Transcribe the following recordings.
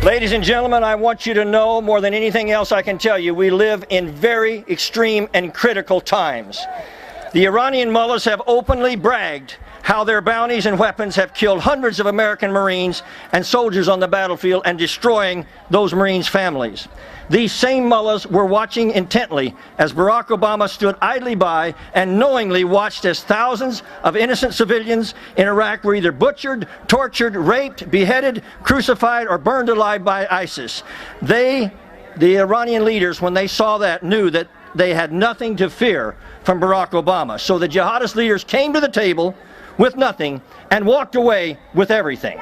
Ladies and gentlemen, I want you to know more than anything else I can tell you, we live in very extreme and critical times. The Iranian mullahs have openly bragged how their bounties and weapons have killed hundreds of American Marines and soldiers on the battlefield and destroying those Marines' families. These same mullahs were watching intently as Barack Obama stood idly by and knowingly watched as thousands of innocent civilians in Iraq were either butchered, tortured, raped, beheaded, crucified, or burned alive by ISIS. The Iranian leaders, when they saw that, knew that they had nothing to fear from Barack Obama. So the jihadist leaders came to the table with nothing and walked away with everything.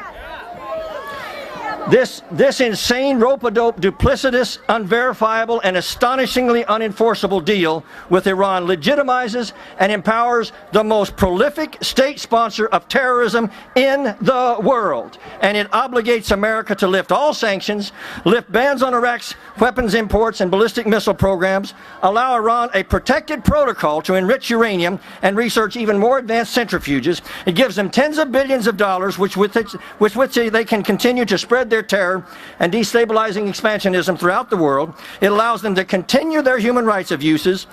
This insane, rope-a-dope, duplicitous, unverifiable, and astonishingly unenforceable deal with Iran legitimizes and empowers the most prolific state sponsor of terrorism in the world. And it obligates America to lift all sanctions, lift bans on Iraq's weapons imports and ballistic missile programs, allow Iran a protected protocol to enrich uranium and research even more advanced centrifuges. It gives them tens of billions of dollars, with which they can continue to spread their terror and destabilizing expansionism throughout the world. It allows them to continue their human rights abuses,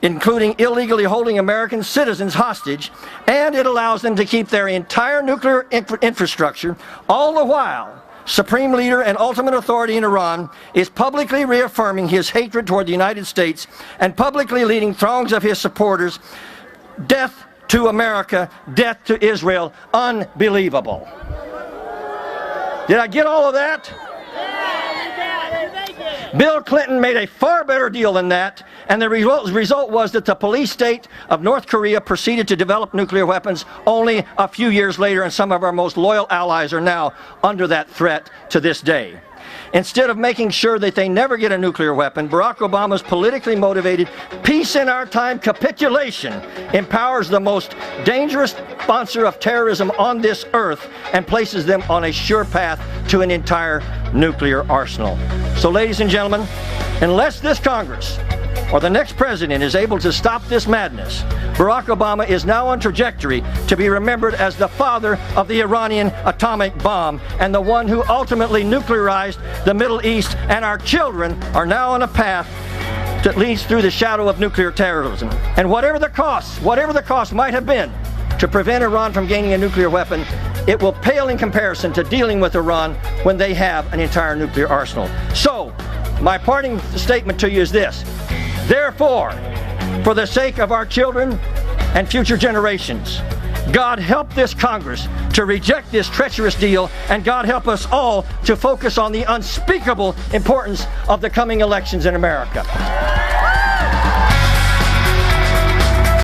including illegally holding American citizens hostage, and it allows them to keep their entire nuclear infrastructure. All the while, Supreme Leader and ultimate authority in Iran is publicly reaffirming his hatred toward the United States and publicly leading throngs of his supporters. Death to America, death to Israel. Unbelievable. Did I get all of that? Bill Clinton made a far better deal than that, and the result was that the police state of North Korea proceeded to develop nuclear weapons only a few years later, and some of our most loyal allies are now under that threat to this day. Instead of making sure that they never get a nuclear weapon, Barack Obama's politically motivated peace in our time capitulation empowers the most dangerous sponsor of terrorism on this earth and places them on a sure path to an entire nuclear arsenal. So, ladies and gentlemen, unless this Congress or the next president is able to stop this madness, Barack Obama is now on trajectory to be remembered as the father of the Iranian atomic bomb and the one who ultimately nuclearized the Middle East, and our children are now on a path that leads through the shadow of nuclear terrorism. And whatever the cost might have been to prevent Iran from gaining a nuclear weapon, it will pale in comparison to dealing with Iran when they have an entire nuclear arsenal. So, my parting statement to you is this: therefore, for the sake of our children and future generations, God help this Congress to reject this treacherous deal, and God help us all to focus on the unspeakable importance of the coming elections in America.